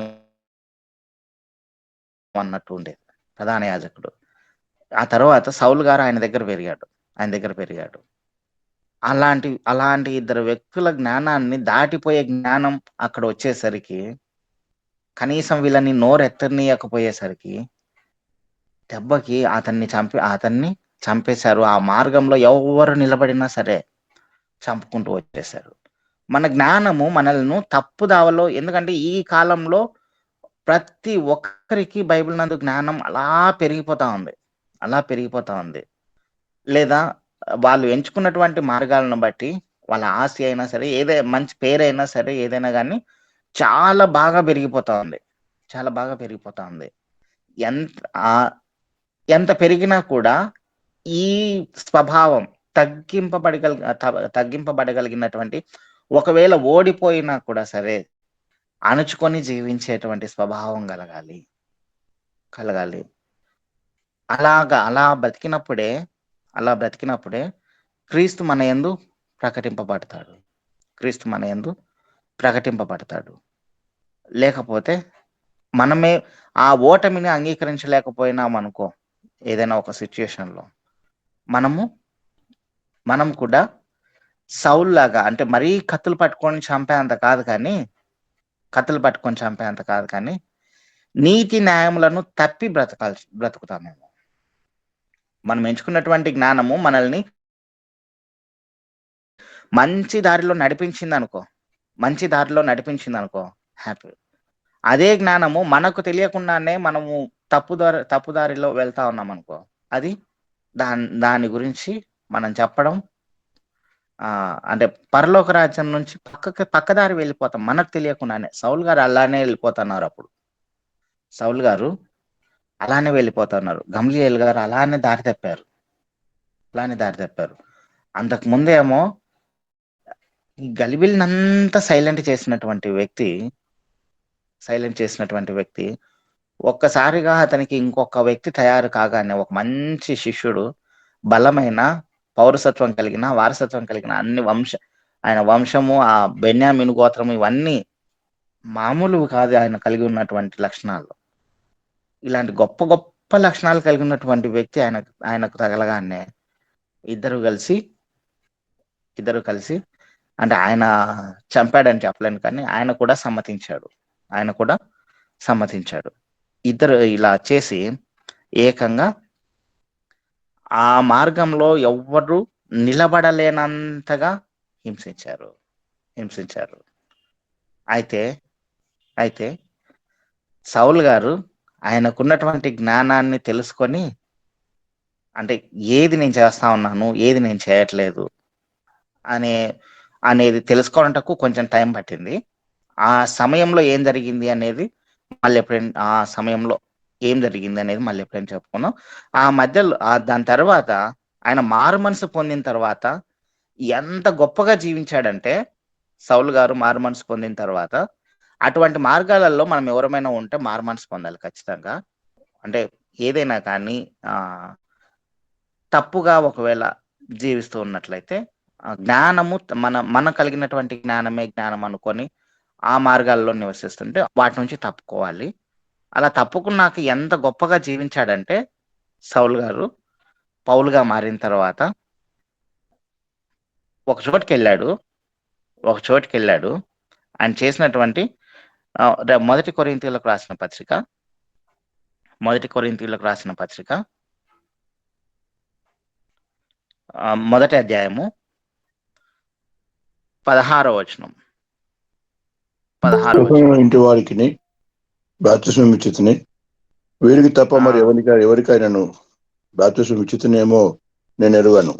అన్నట్టు ఉండేది, ప్రధాన యాజకుడు. ఆ తర్వాత సౌలు గారు ఆయన దగ్గర పెరిగాడు. అలాంటి ఇద్దరు వ్యక్తుల జ్ఞానాన్ని దాటిపోయే జ్ఞానం అక్కడ వచ్చేసరికి, కనీసం వీళ్ళని నోరెత్తనీయకపోయేసరికి దెబ్బకి అతన్ని చంపేశారు. ఆ మార్గంలో ఎవరు నిలబడినా సరే చంపుకుంటూ వచ్చేశారు. మన జ్ఞానము మనల్ని తప్పుదావలో, ఎందుకంటే ఈ కాలంలో ప్రతి ఒక్కరికి బైబిల్ నందు జ్ఞానం అలా పెరిగిపోతా ఉంది. లేదా వాళ్ళు ఎంచుకున్నటువంటి మార్గాలను బట్టి వాళ్ళ ఆస్తి అయినా సరే, మంచి పేరైనా సరే, ఏదైనా కానీ చాలా బాగా పెరిగిపోతా ఉంది. ఎంత పెరిగినా కూడా ఈ స్వభావం తగ్గింపబడగలిగినటువంటి, ఒకవేళ ఓడిపోయినా కూడా సరే అణుచుకొని జీవించేటువంటి స్వభావం కలగాలి. అలా బ్రతికినప్పుడే క్రీస్తు మన యందు ప్రకటింపబడతాడు. లేకపోతే మనమే ఆ ఓటమిని అంగీకరించలేకపోయినాం అనుకో, ఏదైనా ఒక సిచ్యుయేషన్లో మనం కూడా సౌలు లాగా, అంటే మరీ కత్తులు పట్టుకొని చంపేంత కాదు కానీ నీతి న్యాయములను తప్పి బ్రతుకుతామేమో. మనం ఎంచుకున్నటువంటి జ్ఞానము మనల్ని మంచి దారిలో నడిపించింది అనుకో హ్యాపీ. అదే జ్ఞానము మనకు తెలియకుండానే మనము తప్పుదారిలో వెళ్తా ఉన్నాం అనుకో, అది దాని గురించి మనం చెప్పడం, అంటే పరలోక రాజ్యం నుంచి పక్కదారి వెళ్ళిపోతాం మనకు తెలియకుండానే. సౌలు గారు అలానే వెళ్ళిపోతున్నారు అప్పుడు. సౌలు గారు అలానే వెళ్ళిపోతున్నారు. గమ్లీయేల్ గారు అలానే దారి తప్పారు. అంతకు ముందేమో ఈ గలిబిలినంతా సైలెంట్ చేసినటువంటి వ్యక్తి ఒక్కసారిగా అతనికి ఇంకొక వ్యక్తి తయారు కాగానే ఒక మంచి శిష్యుడు, బలమైన పౌరసత్వం కలిగిన, వారసత్వం కలిగిన ఆయన వంశము, ఆ బెన్యామీను గోత్రము, ఇవన్నీ మామూలువి కాదు ఆయన కలిగి ఉన్నటువంటి లక్షణాలు. ఇలాంటి గొప్ప గొప్ప లక్షణాలు కలిగి ఉన్నటువంటి వ్యక్తి ఆయనకు తగలగానే ఇద్దరు కలిసి అంటే ఆయన చంపాడని చెప్పలేను, కానీ ఆయన కూడా సమ్మతించాడు. ఇద్దరు ఇలా చేసి ఏకంగా ఆ మార్గంలో ఎవ్వరు నిలబడలేనంతగా హింసించారు. అయితే సౌలు గారు ఆయనకున్నటువంటి జ్ఞానాన్ని తెలుసుకొని, అంటే ఏది నేను చేస్తా ఉన్నాను, ఏది నేను చేయట్లేదు అనేది తెలుసుకోవటకు కొంచెం టైం పట్టింది. ఆ సమయంలో ఏం జరిగింది అనేది మళ్ళీ ఎప్పుడైనా చెప్పుకున్నాం. ఆ మధ్యలో దాని తర్వాత ఆయన మారు మనసు పొందిన తర్వాత ఎంత గొప్పగా జీవించాడంటే, సౌలు గారు మారు మనసు పొందిన తర్వాత అటువంటి మార్గాలలో మనం ఎవరమైనా ఉంటే మారు మనసు పొందాలి ఖచ్చితంగా. అంటే ఏదైనా కానీ తప్పుగా ఒకవేళ జీవిస్తూ ఉన్నట్లయితే జ్ఞానము మన కలిగినటువంటి జ్ఞానమే జ్ఞానం అనుకొని ఆ మార్గాల్లో నివసిస్తుంటే వాటి నుంచి తప్పుకోవాలి. అలా తప్పుకున్నాక ఎంత గొప్పగా జీవించాడంటే సౌలు గారు పౌలుగా మారిన తర్వాత ఒక చోటుకి వెళ్ళాడు. ఆయన చేసినటువంటి మొదటి కొరింథీయులకు రాసిన పత్రిక మొదటి అధ్యాయము 16వ వచనం. ఇంటి వారికి బాప్తిస్మం ఇచ్చితిని, వీరికి తప్ప మరి ఎవరికైనాను బాప్తిస్మం ఇచ్చితినేమో నేను ఎరుగను.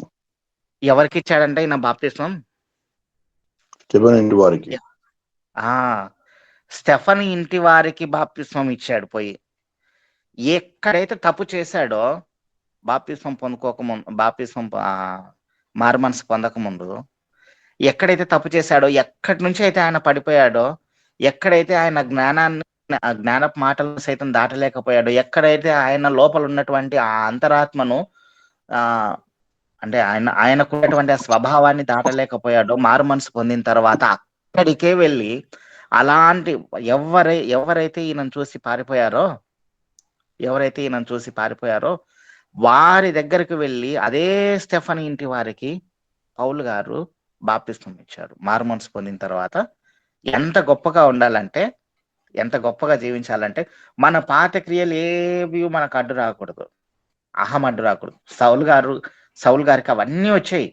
ఎవరికి ఇచ్చాడంటే ఈయన బాప్తిస్మం? స్టెఫను ఇంటి వారికి. స్టెఫను ఇంటి వారికి బాప్తిస్మం ఇచ్చాడు. పోయి ఎక్కడైతే తప్పు చేశాడో బాప్తిస్మం మారు మనసు పొందకముందు ఎక్కడైతే తప్పు చేశాడో, ఎక్కడి నుంచి అయితే ఆయన పడిపోయాడో, ఎక్కడైతే ఆయన జ్ఞానపు మాటలను సైతం దాటలేకపోయాడో, ఎక్కడైతే ఆయన లోపల ఉన్నటువంటి ఆ అంతరాత్మను అంటే ఆయనకున్నటువంటి ఆ స్వభావాన్ని దాటలేకపోయాడో, మారు మనసు పొందిన తర్వాత అక్కడికే వెళ్ళి అలాంటి ఎవరైతే ఈయనను చూసి పారిపోయారో వారి దగ్గరికి వెళ్ళి అదే స్టెఫను ఇంటి వారికి పౌలు గారు బాప్తిస్మం ఇచ్చారు. మారు మనసు పొందిన తర్వాత ఎంత గొప్పగా ఉండాలంటే, ఎంత గొప్పగా జీవించాలంటే, మన పాత క్రియలు ఏవి మనకు అడ్డు రాకూడదు, అహం అడ్డు రాకూడదు. సౌలు గారికి అవన్నీ వచ్చాయి.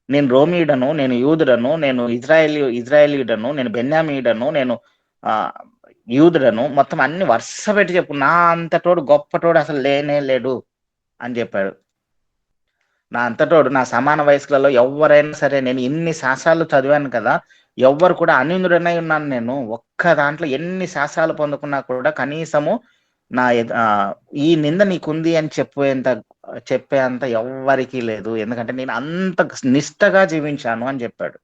నేను రోమీయుడను, నేను యూదుడను, నేను ఇజ్రాయేలీయుడను, నేను బెన్యామీయుడను, నేను యూదుడను, మొత్తం అన్ని వరుస పెట్టి చెప్పు, నా అంతటోడు గొప్పటోడు అసలు లేనే లేడు అని చెప్పాడు. నా అంతటోడు, నా సమాన వయస్కులలో ఎవరైనా సరే, నేను ఇన్ని శాస్త్రాలు చదివాను కదా, ఎవ్వరు కూడా అన్యునుడనై ఉన్నాను. నేను ఒక్క దాంట్లో ఎన్ని శాస్త్రాలు పొందుకున్నా కూడా కనీసము నా ఈ నింద నీకుంది అని చెప్పేంత ఎవ్వరికీ లేదు. ఎందుకంటే నేను అంత నిష్టగా జీవించాను అని చెప్పాడు.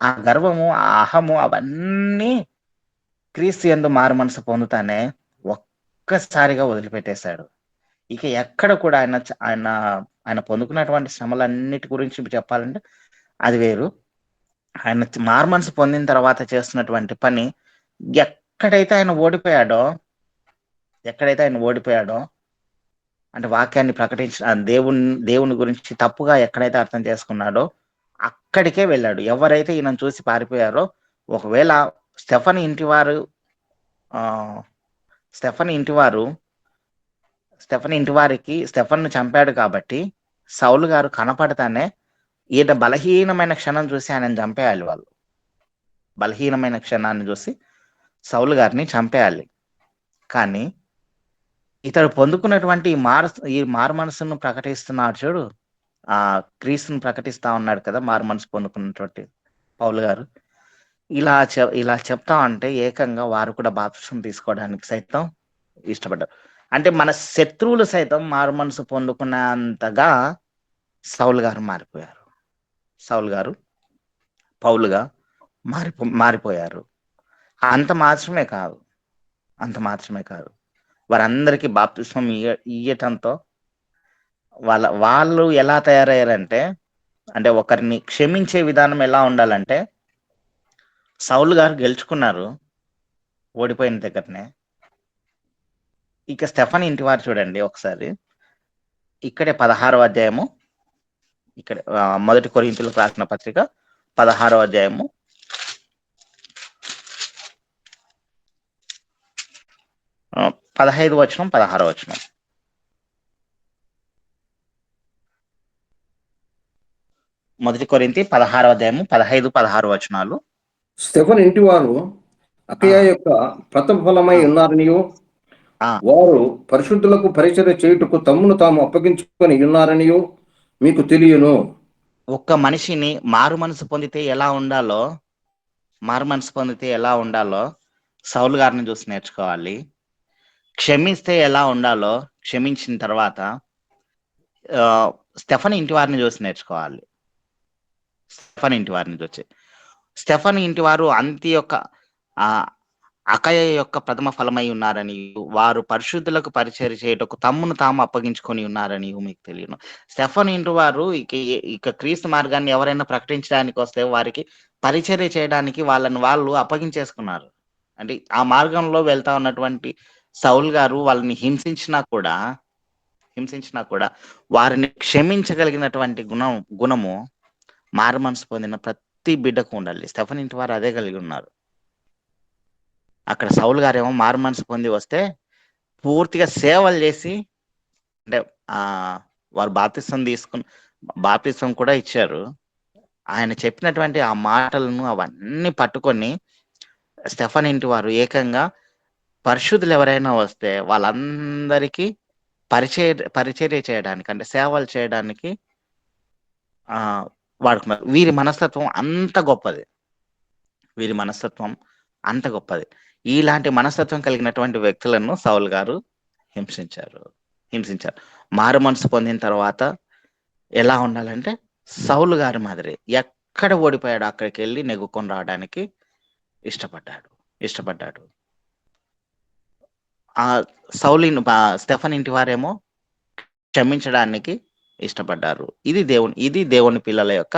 ఆ గర్వము, ఆ అహము, అవన్నీ క్రీస్తు యందు మారు మనసు పొందుతానే ఒక్కసారిగా వదిలిపెట్టేశాడు. ఇక ఎక్కడ కూడా ఆయన పొందుకున్నటువంటి శ్రమలన్నిటి గురించి చెప్పాలంటే అది వేరు. ఆయన మారు మనసు పొందిన తర్వాత చేస్తున్నటువంటి పని, ఎక్కడైతే ఆయన ఓడిపోయాడో అంటే వాక్యాన్ని ప్రకటించిన దేవుని గురించి తప్పుగా ఎక్కడైతే అర్థం చేసుకున్నాడో అక్కడికే వెళ్ళాడు. ఎవరైతే ఈయనను చూసి పారిపోయారో, ఒకవేళ స్టెఫను ఇంటి వారికి స్టెఫన్ను చంపాడు కాబట్టి సౌలు గారు కనపడతానే ఈయన బలహీనమైన క్షణం చూసి ఆయనను చంపేయాలి. వాళ్ళు బలహీనమైన క్షణాన్ని చూసి సౌలు గారిని చంపేయాలి. కానీ ఇతడు పొందుకున్నటువంటి ఈ మారు మనసును ప్రకటిస్తున్నాడు చూడు, క్రీస్తుని ప్రకటిస్తా ఉన్నాడు కదా మారు మనసు పొందుకున్నటువంటి పౌలు గారు. ఇలా చెప్తా ఉంటే ఏకంగా వారు కూడా బాప్తిసం తీసుకోవడానికి సైతం ఇష్టపడ్డారు. అంటే మన శత్రువులు సైతం మారు మనసు పొందుకున్నంతగా సౌలు గారు మారిపోయారు. సౌలు గారు పౌలుగా మారిపోయారు. అంత మాత్రమే కాదు వారందరికీ బాప్తిస్మం ఇయ్యటంతో వాళ్ళు ఎలా తయారయ్యారంటే, అంటే ఒకరిని క్షమించే విధానం ఎలా ఉండాలంటే, సౌలు గారు గెలుచుకున్నారు ఓడిపోయిన దగ్గరనే. ఇక స్టెఫన్ ఇంటి వారు చూడండి ఒకసారి, ఇక్కడే 16వ అధ్యాయము, ఇక్కడ మొదటి కొరింథీయులకు రాసిన పత్రిక 16వ అధ్యాయము 15వ వచనం 16వ వచనం. మొదటి కొరింథీ 16వ అధ్యాయము 15, 16 వచనాలు. స్టెఫన్ ఇంటి వారు అకయ యొక్క ప్రథమ ఫలమై ఉన్నారనియు, వారు పరిశుద్ధులకు పరిచర్య చేయుటకు తమ్మును తాము అప్పగించుకొని ఉన్నారనియు మీకు తెలియను. ఒక్క మనిషిని మారు మనసు పొందితే ఎలా ఉండాలో సౌలు గారిని చూసి నేర్చుకోవాలి. క్షమిస్తే ఎలా ఉండాలో క్షమించిన తర్వాత స్టెఫన్ ఇంటి వారిని చూసి నేర్చుకోవాలి. స్టెఫన్ ఇంటి వారు అంతి యొక్క అకయ యొక్క ప్రథమ ఫలమై ఉన్నారని, వారు పరిశుద్ధులకు పరిచర్య చేయుటకు తమ్మును తాము అప్పగించుకొని ఉన్నారని మీకు తెలియను. స్టెఫన్ ఇంటి వారు ఇక క్రీస్తు మార్గాన్ని ఎవరైనా ప్రకటించడానికి వస్తే వారికి పరిచర్య చేయడానికి వాళ్ళు అప్పగించేసుకున్నారు. అంటే ఆ మార్గంలో వెళ్తా ఉన్నటువంటి సౌలు గారు వాళ్ళని హింసించినా కూడా వారిని క్షమించగలిగినటువంటి గుణము మారు మనసు పొందిన ప్రతి బిడ్డకు ఉండాలి. స్టెఫన్ ఇంటి వారు అదే కలిగి ఉన్నారు. అక్కడ సౌలు గారేమో మారు మనసు పొంది వస్తే పూర్తిగా సేవలు చేసి, అంటే వారు బాప్తిసం కూడా ఇచ్చారు. ఆయన చెప్పినటువంటి ఆ మాటలను అవన్నీ పట్టుకొని స్టెఫన్ ఇంటి వారు ఏకంగా పరిశుద్ధులు ఎవరైనా వస్తే వాళ్ళందరికీ పరిచర్య చేయడానికి, అంటే సేవలు చేయడానికి వాడుకున్నారు. వీరి మనస్తత్వం అంత గొప్పది. ఇలాంటి మనస్తత్వం కలిగినటువంటి వ్యక్తులను సౌలు గారు హింసించారు. మారు మనసు పొందిన తర్వాత ఎలా ఉండాలంటే సౌలు గారి మాదిరి ఎక్కడ ఓడిపోయాడో అక్కడికి వెళ్ళి నెగ్గుకొని రావడానికి ఇష్టపడ్డాడు. స్టెఫన్ ఇంటి వారేమో క్షమించడానికి ఇష్టపడ్డారు. ఇది దేవుని పిల్లల యొక్క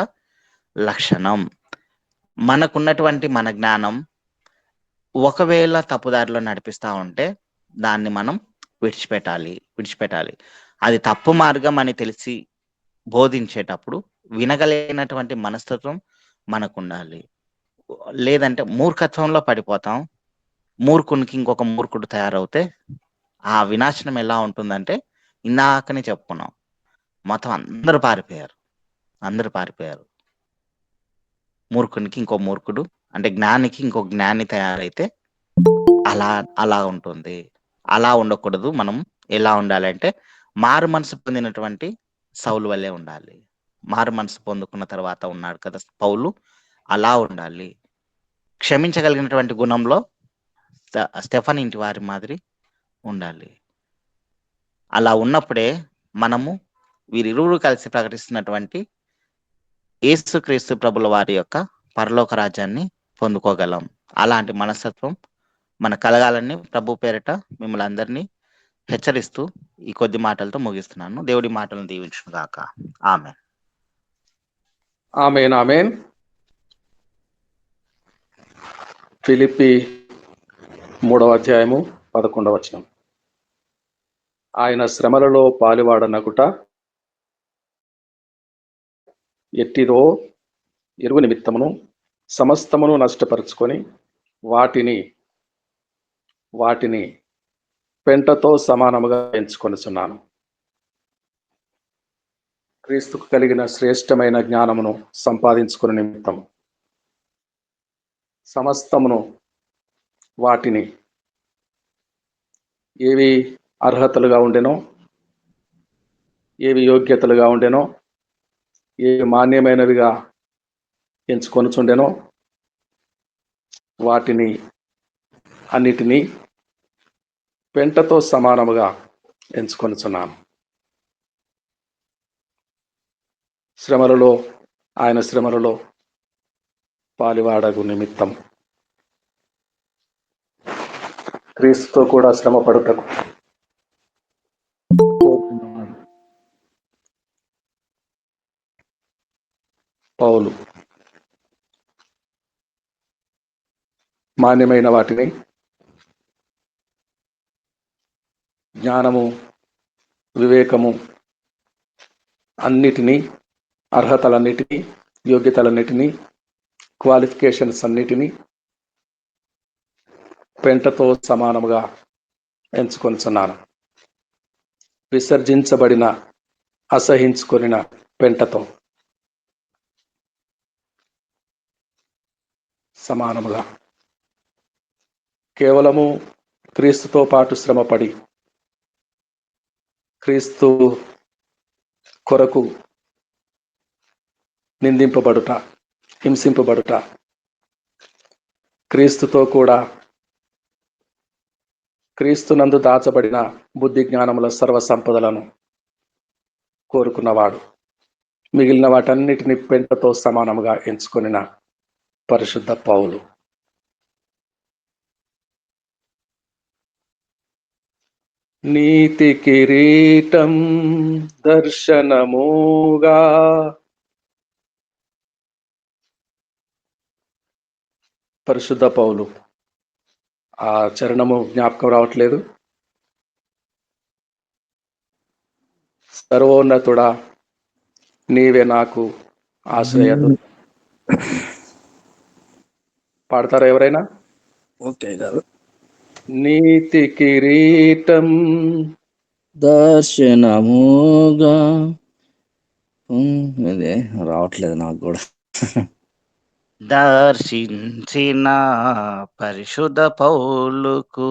లక్షణం. మనకున్నటువంటి మన జ్ఞానం ఒకవేళ తప్పుదారిలో నడిపిస్తా ఉంటే దాన్ని మనం విడిచిపెట్టాలి. అది తప్పు మార్గం అని తెలిసి బోధించేటప్పుడు వినగలిగినటువంటి మనస్తత్వం మనకు ఉండాలి. లేదంటే మూర్ఖత్వంలో పడిపోతాం. మూర్ఖునికి ఇంకొక మూర్ఖుడు తయారవుతే ఆ వినాశనం ఎలా ఉంటుందంటే, ఇందాకనే చెప్పుకున్నాం, మొత్తం అందరూ పారిపోయారు. మూర్ఖునికి ఇంకో మూర్ఖుడు, అంటే జ్ఞానికి ఇంకో జ్ఞాని తయారైతే అలా ఉంటుంది. అలా ఉండకూడదు. మనం ఎలా ఉండాలంటే మారు మనసు పొందినటువంటి సౌలు వల్లే ఉండాలి. మారు మనసు పొందుకున్న తర్వాత ఉన్నాడు కదా పౌలు, అలా ఉండాలి. క్షమించగలిగినటువంటి గుణంలో స్టెఫన్ ఇంటి వారి మాదిరి ఉండాలి. అలా ఉన్నప్పుడే మనము వీరిరువురు కలిసి ప్రకటిస్తున్నటువంటి యేసుక్రీస్తు ప్రభుల వారి యొక్క పరలోక రాజ్యాన్ని పొందుకోగలం. అలాంటి మనస్తత్వం మన కలగాలని ప్రభు పేరిట మిమ్మల్ని అందరినీ హెచ్చరిస్తూ ఈ కొద్ది మాటలతో ముగిస్తున్నాను. దేవుడి మాటలను దీవించును గాక. ఆమేన్. ఆమేన్. ఫిలిప్పీ 3వ అధ్యాయము 11వ వచనం. ఆయన శ్రమలలో పాలువాడనగుట ఎట్టిదో ఎరువు నిమిత్తమును సమస్తమును నష్టపరుచుకొని వాటిని పెంటతో సమానముగా ఎంచుకొనిచున్నాను. క్రీస్తుకు కలిగిన శ్రేష్టమైన జ్ఞానమును సంపాదించుకునే నిమిత్తం సమస్తమును, వాటిని ఏవి అర్హతలుగా ఉండెనో, ఏవి యోగ్యతలుగా ఉండెనో ఏ మాన్యమైనవిగా ఎంచుకొనుచుండెనో వాటిని అన్నిటినీ పెంటతో సమానముగా ఎంచుకొనుచున్నాను. శ్రమలలో ఆయన శ్రమలలో పాలివాడగు నిమిత్తం క్రీస్తుతో కూడా శ్రమ పడుటకు కోరుకున్నవాడు పౌలు మాన్యమైన వాటిని, జ్ఞానము, వివేకము అన్నిటినీ, అర్హతలన్నిటినీ, యోగ్యతలన్నిటినీ, క్వాలిఫికేషన్స్ అన్నిటినీ పెంటతో సమానముగా ఎంచుకొనుచున్నాను. విసర్జించబడిన అసహించుకొనిన పెంటతో సమానముగా కేవలము క్రీస్తుతో పాటు శ్రమపడి క్రీస్తు కొరకు నిందింపబడుట, హింసింపబడుట, క్రీస్తుతో కూడా క్రీస్తునందు దాచబడిన బుద్ధి జ్ఞానముల సర్వ సంపదలను కోరుకున్నవాడు మిగిలిన వాటన్నిటిని పెంటతో సమానముగా ఎంచుకొనిన పరిశుద్ధ పౌలు. నీతి కిరీటం దర్శనముగా పరిశుద్ధ పౌలు. ఆ చరణము జ్ఞాపకం రావట్లేదు. సర్వోన్నతుడా నీవే నాకు ఆశ్రయదు. పాడతారా ఎవరైనా? ఓకే గారు. నీతి కిరీటం దర్శనముగా ఇదే రావట్లేదు నాకు కూడా. దర్శించిన పరిశుద్ధ పౌలుకు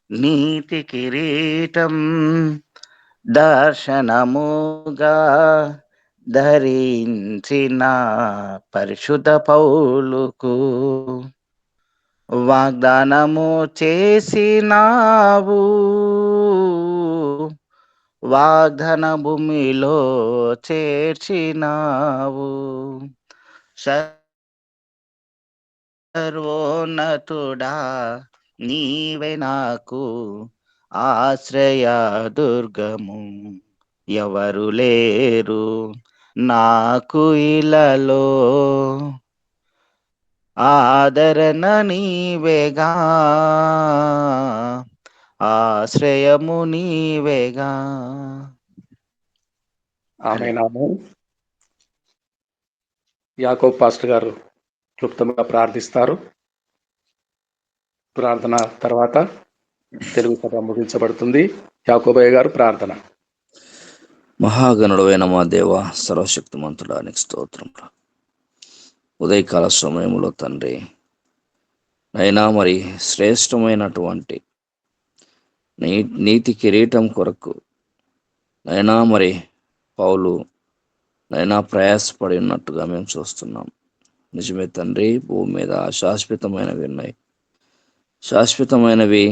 నీతి కిరీటం దర్శనముగా ధరించిన పరిశుద్ధ పౌలుకు వాగ్దానము చేసినావు, వాగ్దాన భూమిలో చేర్చినావు. సర్వోన్నతుడా నీవే నాకు ఆశ్రయ దుర్గము, ఎవరు లేరు నాకు ఇలలో, ఆదరణ నీవేగా, ఆశ్రయము నీవేగా. ఆమేన్. యాకోబ్ పాస్టర్ గారు క్లుప్తంగా ప్రార్థిస్తారు. ప్రార్థన తర్వాత తెలుగు సభ ముగించబడుతుంది. యాకోబయ్య గారు ప్రార్థన. మహాగణుడైన మా దేవ, సర్వశక్తిమంతుడా నీకు స్తోత్రం. ఉదయకాల సమయంలో తండ్రి అయినా మరి శ్రేష్టమైనటువంటి నీతి కిరీటం కొరకు అయినా మరి పౌలు అయినా ప్రయాసపడి ఉన్నట్టుగా మేము చూస్తున్నాం. నిజమే తండ్రి, భూమి మీద శాశ్వతమైనవి ఉన్నాయి. శాశ్వతమైనవి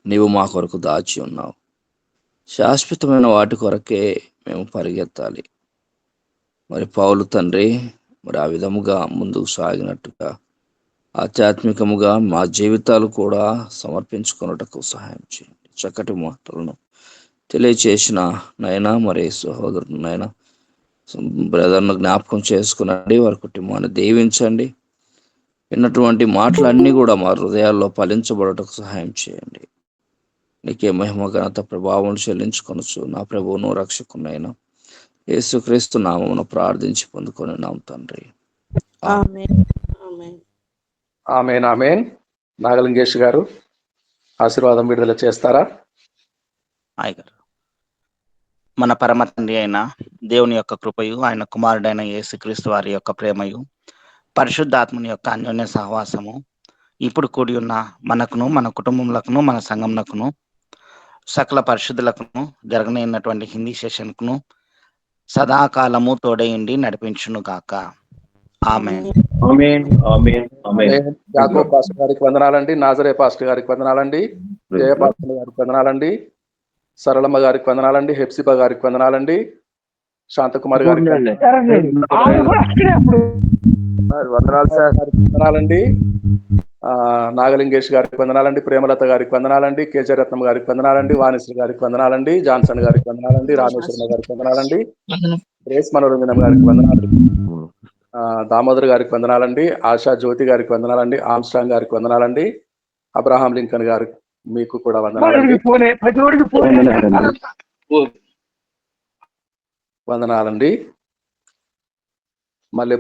నీవు మా కొరకు దాచి ఉన్నావు. శాశ్వతమైన వాటి కొరకే మేము పరిగెత్తాలి. మరి పౌలు తండ్రి మరి ఆ విధముగా ముందుకు సాగినట్టుగా ఆధ్యాత్మికముగా మా జీవితాలు కూడా సమర్పించుకున్నట్టుకు సహాయం చేయండి. చక్కటి మాటలను తెలియచేసిన నైనా మరి సహోదరుడు నైనా బ్రదర్ను జ్ఞాపకం చేసుకునండి, వారి కుటుంబాన్ని దీవించండి. విన్నటువంటి మాటలన్నీ కూడా మా హృదయాల్లో ఫలించబడటకు సహాయం చేయండి. నీకే మహిమ ఘనత ప్రభావం చెల్లించుకొనొచ్చు నా ప్రభువును రక్షకునైనా యేసుక్రీస్తు నామమును ప్రార్థించి పొందుకొని నామ తండ్రి. ఆమేన్. ఆమేన్. నాగలింగేష్ గారు ఆశీర్వాదం విడుదల చేస్తారా? గారు, మన పరమ తండ్రి అయిన దేవుని యొక్క కృపయు, ఆయన కుమారుడైన యేసుక్రీస్తు వారి యొక్క ప్రేమయు, పరిశుద్ధాత్మని యొక్క అన్యోన్య సహవాసము ఇప్పుడు కూడి ఉన్న మనకును, మన కుటుంబములకును, మన సంఘమునకును, సకల పరిశుద్ధులకును, జరగనైనటువంటి హిందీ సెషన్కును, సదాకాలము తోడయుండి నడిపించును గాక. ఆమేన్. ఆమేన్ ఆమేన్ ఆమేన్. యాకోబ్ పాస్టర్ గారికి వందనాలండి. నాజరే పాస్టర్ గారికి వందనాలండి. జయ పాస్టర్ గారికి వందనాలండి. సరళమ్మ గారికి వందనాలండి. హెప్సిబా గారికి వందనాలండి. శాంతకుమారి గారికి వందనాలండి. నాగలింగేష్ గారికి వందనాలండి. ప్రేమలత గారికి వందనాలండి. కేజే రత్నం గారికి వందనాలండి. వాణిశ్రీ గారికి వందనాలండి. జాన్సన్ గారికి వందనాలండి. రామేశ్వరమ్మ గారికి వందనాలండి. గ్రేస్ మనోరంజనం గారికి వందనాలండి. దామోదర్ గారికి వందనాలండి. ఆశా జ్యోతి గారికి వందనాలండి. ఆమ్స్ట్రాంగ్ గారికి వందనాలండి. అబ్రహాం లింకన్ గారికి మీకు కూడా వందనాలండి. వందనాలండి. మల్లె